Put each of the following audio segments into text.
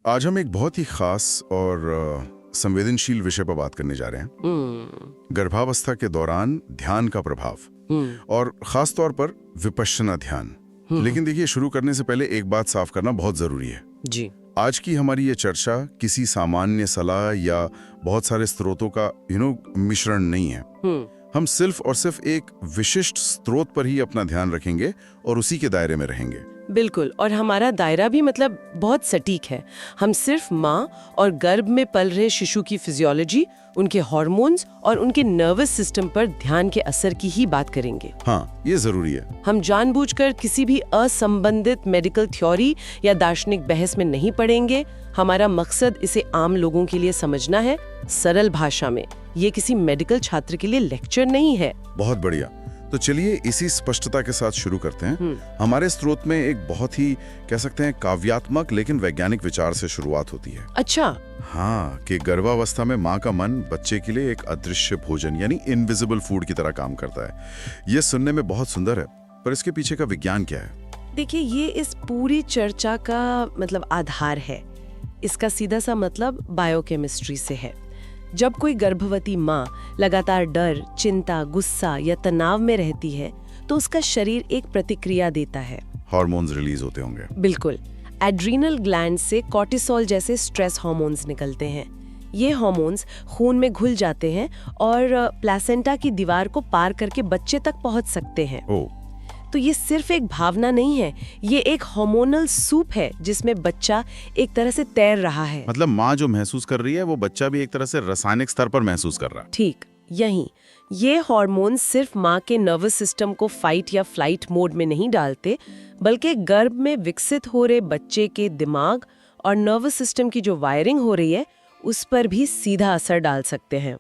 आज हम एक बहुत ही खास और संवेदनशील विषय पर बात करने जा रहे हैं। गर्भावस्था के दौरान ध्यान का प्रभाव और खास तौर पर विपश्यना ध्यान। लेकिन देखिए, शुरू करने से पहले एक बात साफ करना बहुत जरूरी है जी। आज की हमारी ये चर्चा किसी सामान्य सलाह या बहुत सारे स्रोतों का मिश्रण नहीं है। हम सिर्फ और सिर्फ एक विशिष्ट स्रोत पर ही अपना ध्यान रखेंगे और उसी के दायरे में रहेंगे। बिल्कुल, और हमारा दायरा भी मतलब बहुत सटीक है। हम सिर्फ माँ और गर्भ में पल रहे शिशु की फिजियोलॉजी, उनके हार्मोन्स और उनके नर्वस सिस्टम पर ध्यान के असर की ही बात करेंगे। हाँ, ये जरूरी है। हम जानबूझकर किसी भी असंबंधित मेडिकल थ्योरी या दार्शनिक बहस में नहीं पड़ेंगे। हमारा मकसद इसे आम लोगों के लिए समझना है, सरल भाषा में। ये किसी मेडिकल छात्र के लिए लेक्चर नहीं है। बहुत बढ़िया। तो चलिए इसी स्पष्टता के साथ शुरू करते हैं। हमारे स्रोत में एक बहुत ही कह सकते हैं काव्यात्मक लेकिन वैज्ञानिक विचार से शुरुआत होती है। अच्छा। हाँ, कि गर्भावस्था में माँ का मन बच्चे के लिए एक अदृश्य भोजन यानी इनविजिबल फूड की तरह काम करता है। ये सुनने में बहुत सुंदर है, पर इसके पीछे का विज्ञान क्या है? देखिए, ये इस पूरी चर्चा का मतलब आधार है। इसका सीधा सा मतलब बायोकेमिस्ट्री से है। जब कोई गर्भवती माँ लगातार डर, चिंता, गुस्सा या तनाव में रहती है तो उसका शरीर एक प्रतिक्रिया देता है। हार्मोन्स रिलीज होते होंगे। बिल्कुल। एड्रीनल ग्लैंड से कॉर्टिसोल जैसे स्ट्रेस हार्मोन्स निकलते हैं। ये हार्मोन्स खून में घुल जाते हैं और प्लेसेंटा की दीवार को पार करके बच्चे तक पहुंच सकते हैं। तो ये सिर्फ एक भावना नहीं है, ये एक हार्मोनल सूप है जिसमें बच्चा एक तरह से तैर रहा है। मतलब माँ जो महसूस कर रही है वो बच्चा भी एक तरह से रासायनिक स्तर पर महसूस कर रहा है। ठीक यही। ये हार्मोन सिर्फ माँ के नर्वस सिस्टम को फाइट या फ्लाइट मोड में नहीं डालते, बल्कि गर्भ में विकसित हो रहे बच्चे के दिमाग और नर्वस सिस्टम की जो वायरिंग हो रही है उस पर भी सीधा असर डाल सकते हैं।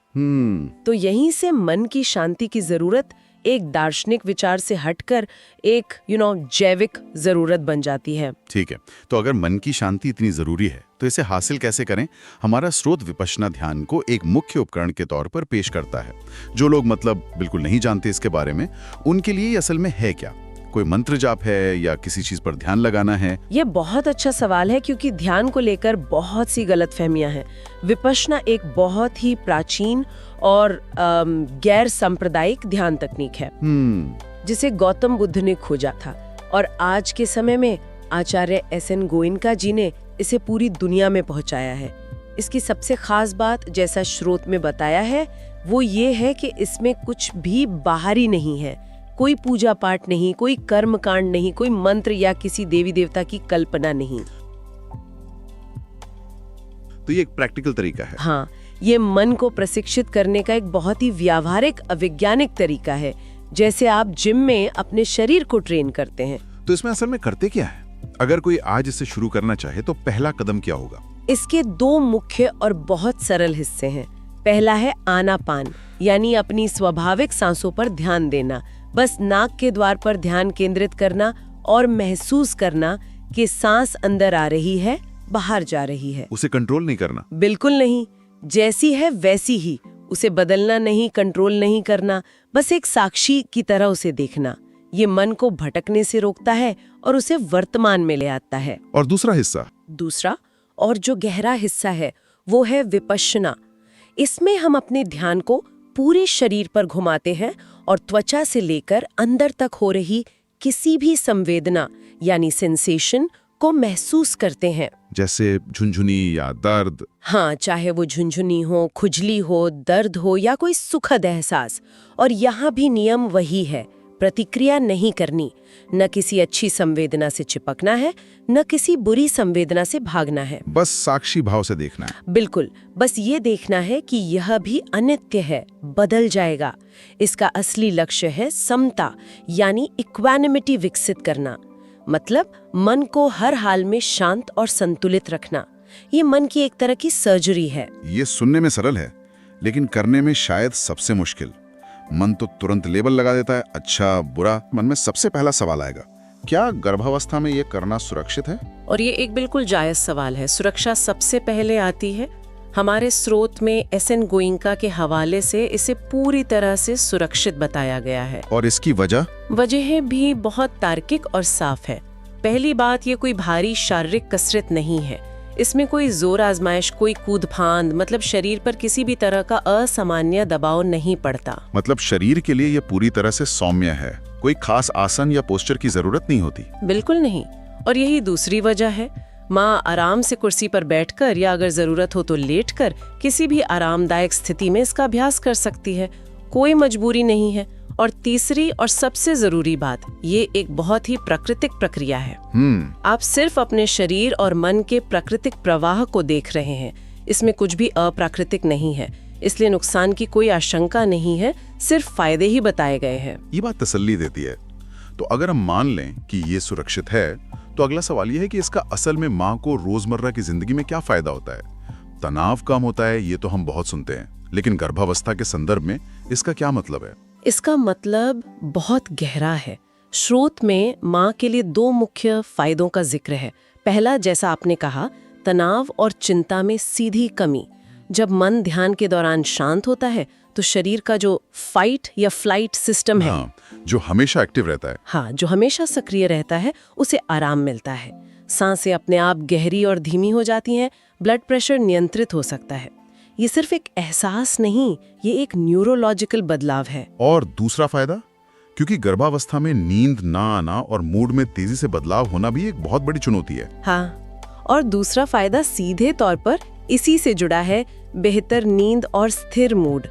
तो यहीं से मन की शांति की जरूरत एक दार्शनिक विचार से हटकर एक जैविक जरूरत बन जाती है। ठीक है, तो अगर मन की शांति इतनी जरूरी है तो इसे हासिल कैसे करें? हमारा स्रोत विपश्यना ध्यान को एक मुख्य उपकरण के तौर पर पेश करता है। जो लोग मतलब बिल्कुल नहीं जानते इसके बारे में, उनके लिए असल में है क्या? कोई मंत्र जाप है या किसी चीज पर ध्यान लगाना है? ये बहुत अच्छा सवाल है, क्योंकि ध्यान को लेकर बहुत सी गलतफहमियां हैं। विपश्यना एक बहुत ही प्राचीन और गैर सांप्रदायिक ध्यान तकनीक है जिसे गौतम बुद्ध ने खोजा था, और आज के समय में आचार्य एस.एन. गोयनका जी ने इसे पूरी दुनिया में पहुंचाया है। इसकी सबसे खास बात, जैसा स्रोत में बताया है, वो ये है कि इसमें कुछ भी बाहरी नहीं है। कोई पूजा पाठ नहीं, कोई कर्म कांड नहीं, कोई मंत्र या किसी देवी देवता की कल्पना नहीं। तो ये एक प्रैक्टिकल तरीका है। हाँ, ये मन को प्रशिक्षित करने का एक बहुत ही व्यावहारिक अवैज्ञानिक तरीका है, जैसे आप जिम में अपने शरीर को ट्रेन करते हैं। तो इसमें असल में करते क्या है? अगर कोई आज इसे शुरू करना चाहे तो पहला कदम क्या होगा? इसके दो मुख्य और बहुत सरल हिस्से हैं। पहला है आनापान, यानी अपनी स्वाभाविक सांसों पर ध्यान देना। बस नाक के द्वार पर ध्यान केंद्रित करना और महसूस करना कि सांस अंदर आ रही है, बाहर जा रही है। उसे कंट्रोल नहीं करना? बिल्कुल नहीं। जैसी है वैसी ही, उसे बदलना नहीं, कंट्रोल नहीं करना, बस एक साक्षी की तरह उसे देखना। ये मन को भटकने से रोकता है और उसे वर्तमान में ले आता है। और दूसरा हिस्सा? दूसरा और जो गहरा हिस्सा है वो है विपश्यना। इसमें हम अपने ध्यान को पूरे शरीर पर घुमाते हैं और त्वचा से लेकर अंदर तक हो रही किसी भी संवेदना यानी सेंसेशन को महसूस करते हैं। जैसे झुनझुनी या दर्द? हाँ, चाहे वो झुनझुनी हो, खुजली हो, दर्द हो या कोई सुखद एहसास। और यहाँ भी नियम वही है, प्रतिक्रिया नहीं करनी। न किसी अच्छी संवेदना से चिपकना है, न किसी बुरी संवेदना से भागना है। बस साक्षी भाव से देखना है। बिल्कुल, बस ये देखना है कि यह भी अनित्य है, बदल जाएगा। इसका असली लक्ष्य है समता यानी इक्वानिमिटी विकसित करना। मतलब मन को हर हाल में शांत और संतुलित रखना। ये मन की एक तरह की सर्जरी है। ये सुनने में सरल है, लेकिन करने में शायद सबसे मुश्किल। मन तो तुरंत लेबल लगा देता है, अच्छा बुरा। मन में सबसे पहला सवाल आएगा, क्या गर्भावस्था में ये करना सुरक्षित है? और ये एक बिल्कुल जायज सवाल है। सुरक्षा सबसे पहले आती है। हमारे स्रोत में एस.एन. गोयनका के हवाले से इसे पूरी तरह से सुरक्षित बताया गया है। और इसकी वजह भी बहुत तार्किक और साफ है। पहली बात, ये कोई भारी शारीरिक कसरत नहीं है। इसमें कोई जोर आजमाइश, कोई कूद फांद, मतलब शरीर पर किसी भी तरह का असामान्य दबाव नहीं पड़ता। मतलब शरीर के लिए ये पूरी तरह से सौम्य है, कोई खास आसन या पोस्चर की जरूरत नहीं होती। बिल्कुल नहीं। और यही दूसरी वजह है, माँ आराम से कुर्सी पर बैठकर या अगर जरूरत हो तो लेटकर किसी भी आरामदायक स्थिति में इसका अभ्यास कर सकती है, कोई मजबूरी नहीं है। और तीसरी और सबसे जरूरी बात, ये एक बहुत ही प्राकृतिक प्रक्रिया है। आप सिर्फ अपने शरीर और मन के प्राकृतिक प्रवाह को देख रहे हैं, इसमें कुछ भी अप्राकृतिक नहीं है, इसलिए नुकसान की कोई आशंका नहीं है, सिर्फ फायदे ही बताए गए हैं। ये बात तसल्ली देती है। तो अगर हम मान लें कि ये सुरक्षित है, तो अगला सवाल ये है कि इसका असल में माँ को रोजमर्रा की जिंदगी में क्या फायदा होता है। तनाव कम होता है, ये तो हम बहुत सुनते हैं, लेकिन गर्भावस्था के संदर्भ में इसका क्या मतलब है? इसका मतलब बहुत गहरा है। स्रोत में माँ के लिए 2 मुख्य फायदों का जिक्र है। पहला, जैसा आपने कहा, तनाव और चिंता में सीधी कमी। जब मन ध्यान के दौरान शांत होता है तो शरीर का जो फाइट या फ्लाइट सिस्टम है, जो हमेशा एक्टिव रहता है, जो हमेशा सक्रिय रहता है, उसे आराम मिलता है। सांसें अपने आप गहरी और धीमी हो जाती हैं, ब्लड प्रेशर नियंत्रित हो सकता है। ये सिर्फ एक एहसास नहीं, ये एक न्यूरोलॉजिकल बदलाव है। और दूसरा फायदा, क्योंकि गर्भावस्था में नींद ना आना और मूड में तेजी से बदलाव होना भी एक बहुत बड़ी चुनौती है। और दूसरा फायदा सीधे तौर पर इसी से जुड़ा है, बेहतर नींद और स्थिर मूड।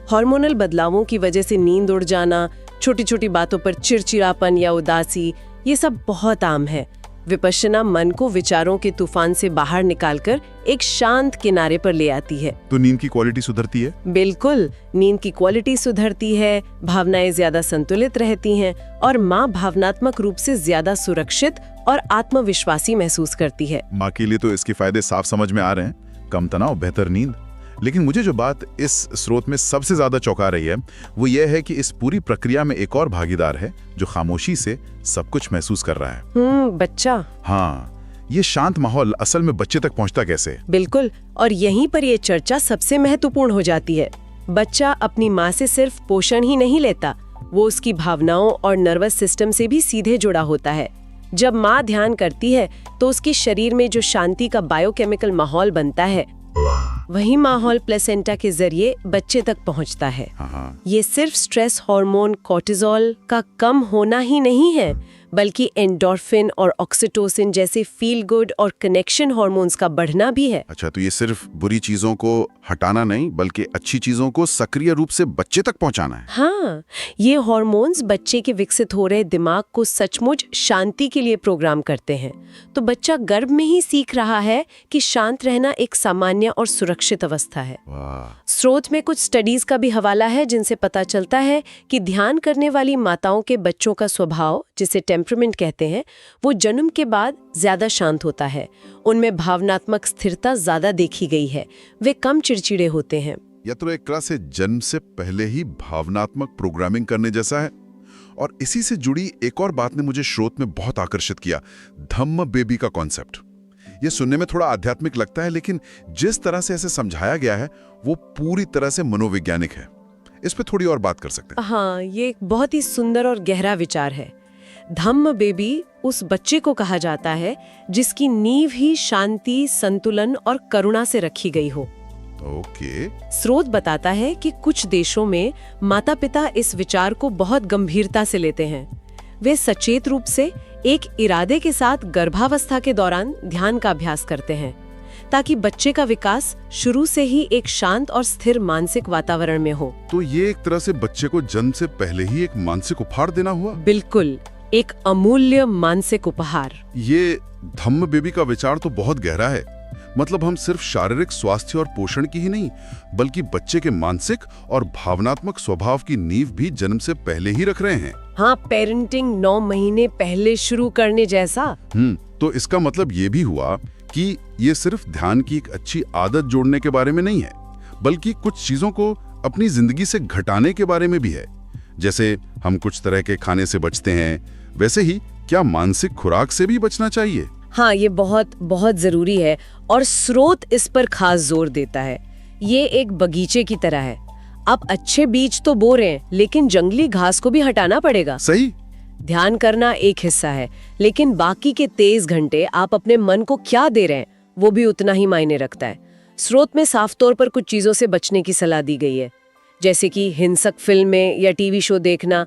हार्मोनल बदलावों की वजह से नींद उड़ जाना, छोटी छोटी बातों पर चिड़चिड़ापन या उदासी, ये सब बहुत आम है। विपश्यना मन को विचारों के तूफान से बाहर निकालकर एक शांत किनारे पर ले आती है। तो नींद की क्वालिटी सुधरती है? बिल्कुल, नींद की क्वालिटी सुधरती है, भावनाएं ज्यादा संतुलित रहती हैं और माँ भावनात्मक रूप से ज्यादा सुरक्षित और आत्मविश्वासी महसूस करती है। माँ के लिए तो इसके फायदे साफ समझ में आ रहे हैं, कम तनाव, बेहतर नींद। लेकिन मुझे जो बात इस स्रोत में सबसे ज्यादा चौंका रही है, वो ये है कि इस पूरी प्रक्रिया में एक और भागीदार है जो खामोशी से सब कुछ महसूस कर रहा है। बच्चा। ये शांत माहौल असल में बच्चे तक पहुंचता कैसे? बिल्कुल, और यहीं पर ये चर्चा सबसे महत्वपूर्ण हो जाती है। बच्चा अपनी माँ से सिर्फ पोषण ही नहीं लेता, वो उसकी भावनाओं और नर्वस सिस्टम से भी सीधे जुड़ा होता है। जब माँ ध्यान करती है तो उसके शरीर में जो शांति का बायोकेमिकल माहौल बनता है, वही माहौल प्लेसेंटा के जरिए बच्चे तक पहुंचता है। ये सिर्फ स्ट्रेस हार्मोन कोर्टिसोल का कम होना ही नहीं है, बल्कि एंडोर्फिन और ऑक्सीटोसिन जैसे फील गुड और कनेक्शन हार्मोन्स का बढ़ना भी है। अच्छा, तो ये सिर्फ बुरी चीजों को हटाना नहीं, बल्कि अच्छी चीजों को सक्रिय रूप से बच्चे तक पहुंचाना है। ये हार्मोन्स बच्चे के विकसित हो रहे दिमाग को सचमुच शांति के लिए प्रोग्राम करते हैं। तो बच्चा गर्भ में ही सीख रहा है कि शांत रहना एक सामान्य और सुरक्षित अवस्था है। स्रोत में कुछ स्टडीज का भी हवाला है जिनसे पता चलता है कि ध्यान करने वाली माताओं के बच्चों का स्वभाव, जिसे टेम्परामेंट कहते हैं, वो जन्म के बाद ज्यादा शांत होता है। उनमें भावनात्मक स्थिरता ज्यादा देखी गई है, वे कम चिड़चिड़े होते हैं। यह तो एक तरह से जन्म से पहले ही भावनात्मक प्रोग्रामिंग करने जैसा है। और इसी से जुड़ी एक और बात ने मुझे स्रोत में बहुत आकर्षित किया, धम्म बेबी का कॉन्सेप्ट। ये सुनने में थोड़ा आध्यात्मिक लगता है, लेकिन जिस तरह से इसे समझाया गया है वो पूरी तरह से मनोवैज्ञानिक है। इस पे थोड़ी और बात कर सकते हैं। ये एक बहुत ही सुंदर और गहरा विचार है। धम्म बेबी उस बच्चे को कहा जाता है जिसकी नींव ही शांति, संतुलन और करुणा से रखी गई हो। स्रोत बताता है कि कुछ देशों में माता पिता इस विचार को बहुत गंभीरता से लेते हैं। वे सचेत रूप से एक इरादे के साथ गर्भावस्था के दौरान ध्यान का अभ्यास करते हैं, ताकि बच्चे का विकास शुरू से ही एक शांत और स्थिर मानसिक वातावरण में हो। तो ये एक तरह से बच्चे को जन्म से पहले ही एक मानसिक उपहार देना हुआ। बिल्कुल, एक अमूल्य मानसिक उपहार। ये धम्म बेबी का विचार तो बहुत गहरा है। मतलब हम सिर्फ शारीरिक स्वास्थ्य और पोषण की ही नहीं, बल्कि बच्चे के मानसिक और भावनात्मक स्वभाव की नींव भी जन्म से पहले ही रख रहे हैं। पेरेंटिंग 9 महीने पहले शुरू करने जैसा। तो इसका मतलब ये भी हुआ कि ये सिर्फ ध्यान की एक अच्छी आदत जोड़ने के बारे में नहीं है, बल्कि कुछ चीजों को अपनी जिंदगी से घटाने के बारे में भी है। जैसे हम कुछ तरह के खाने से बचते हैं, वैसे ही क्या मानसिक खुराक से भी बचना चाहिए? ये बहुत बहुत जरूरी है और स्रोत इस पर खास जोर देता है। ये एक बगीचे की तरह है। आप अच्छे बीज तो बो रहे हैं, लेकिन जंगली घास को भी हटाना पड़ेगा। सही। ध्यान करना एक हिस्सा है, लेकिन बाकी के 23 घंटे आप अपने मन को क्या दे रहे हैं? वो भी उतना ही मायने रखता है। स्रोत में साफ तौर पर कुछ चीजों से बचने की सलाह दी गई है, जैसे कि हिंसक फिल्में या टीवी शो देखना,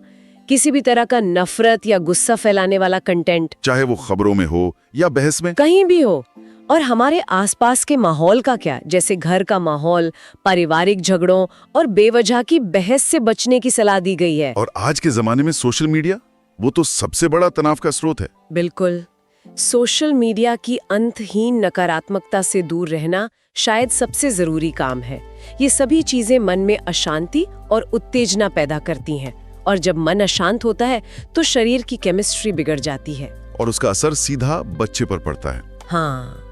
किसी भी तरह का नफरत या गुस्सा फैलाने वाला कंटेंट, चाहे वो खबरों में हो या बहस में, कहीं भी हो। और हमारे आसपास के माहौल का क्या, जैसे घर का माहौल, पारिवारिक झगड़ों और बेवजह की बहस से बचने की सलाह दी गई है। और आज के जमाने में सोशल मीडिया, वो तो सबसे बड़ा तनाव का स्रोत है। बिल्कुल। सोशल मीडिया की अंतहीन नकारात्मकता से दूर रहना शायद सबसे जरूरी काम है। ये सभी चीजें मन में अशांति और उत्तेजना पैदा करती हैं, और जब मन अशांत होता है तो शरीर की केमिस्ट्री बिगड़ जाती है और उसका असर सीधा बच्चे पर पड़ता है। हाँ,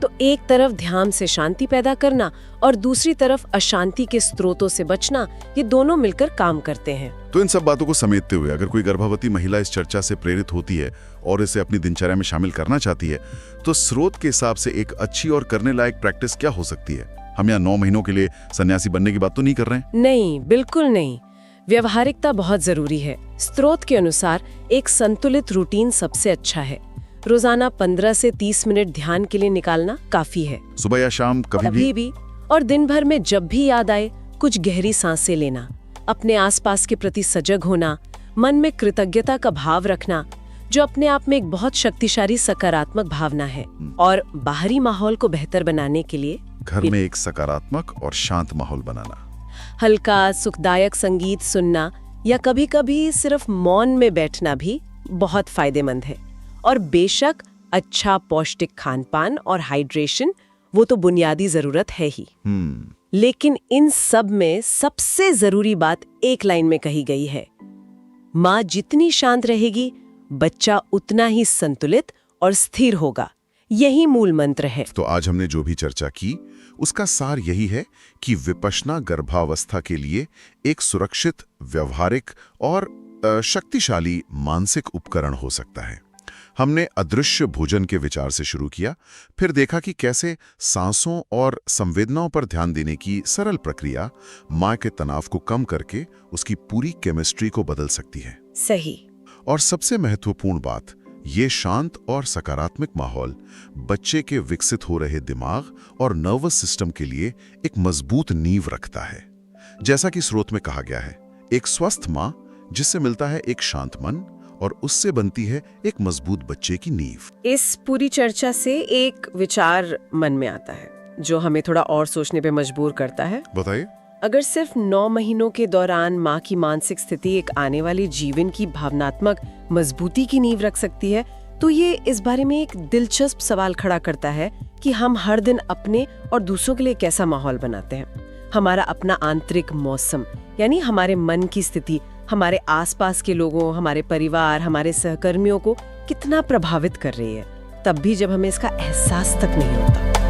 तो एक तरफ ध्यान से शांति पैदा करना और दूसरी तरफ अशांति के स्रोतों से बचना, ये दोनों मिलकर काम करते हैं। तो इन सब बातों को समेटते हुए अगर कोई गर्भवती महिला इस चर्चा से प्रेरित होती है और इसे अपनी दिनचर्या में शामिल करना चाहती है, तो स्रोत के हिसाब से एक अच्छी और करने लायक प्रैक्टिस क्या हो सकती है? हम यहाँ 9 महीनों के लिए सन्यासी बनने की बात तो नहीं कर रहे हैं? नहीं, बिल्कुल नहीं। व्यवहारिकता बहुत जरूरी है। स्रोत के अनुसार एक संतुलित रूटीन सबसे अच्छा है। रोजाना 15 से 30 मिनट ध्यान के लिए निकालना काफी है। सुबह या शाम कभी भी। और दिन भर में जब भी याद आए कुछ गहरी सांसें लेना, अपने आसपास के प्रति सजग होना, मन में कृतज्ञता का भाव रखना, जो अपने आप में एक बहुत शक्तिशाली सकारात्मक भावना है। और बाहरी माहौल को बेहतर बनाने के लिए घर में एक सकारात्मक और शांत माहौल बनाना, हल्का सुखदायक संगीत सुनना या कभी-कभी सिर्फ मौन में बैठना भी बहुत फायदेमंद है। और बेशक अच्छा पौष्टिक खानपान और हाइड्रेशन, वो तो बुनियादी जरूरत है ही। लेकिन इन सब में सबसे जरूरी बात एक लाइन में कही गई है, माँ जितनी शांत रहेगी, बच्चा उतना ही संतुलित और स्थिर होगा। यही मूल मंत्र है। तो आज हमने जो भी चर्चा की उसका सार यही है कि विपश्यना गर्भावस्था के लिए एक सुरक्षित, व्यवहारिक और शक्तिशाली मानसिक उपकरण हो सकता है। हमने अदृश्य भोजन के विचार से शुरू किया, फिर देखा कि कैसे सांसों और संवेदनाओं पर ध्यान देने की सरल प्रक्रिया माँ के तनाव को कम करके उसकी पूरी केमिस्ट्री को बदल सकती है। सही। और सबसे महत्वपूर्ण बात, ये शांत और सकारात्मक माहौल बच्चे के विकसित हो रहे दिमाग और नर्वस सिस्टम के लिए एक मजबूत नींव रखता है। जैसा कि स्रोत में कहा गया है, एक स्वस्थ माँ जिससे मिलता है एक शांत मन और उससे बनती है एक मजबूत बच्चे की नींव। इस पूरी चर्चा से एक विचार मन में आता है जो हमें थोड़ा और सोचने पे मजबूर करता है। बताइए। अगर सिर्फ 9 महीनों के दौरान माँ की मानसिक स्थिति एक आने वाली जीवन की भावनात्मक मजबूती की नींव रख सकती है, तो ये इस बारे में एक दिलचस्प सवाल खड़ा करता है कि हम हर दिन अपने और दूसरों के लिए कैसा माहौल बनाते हैं। हमारा अपना आंतरिक मौसम, यानी हमारे मन की स्थिति, हमारे आसपास के लोगों, हमारे परिवार, हमारे सहकर्मियों को कितना प्रभावित कर रही है, तब भी जब हमें इसका एहसास तक नहीं होता।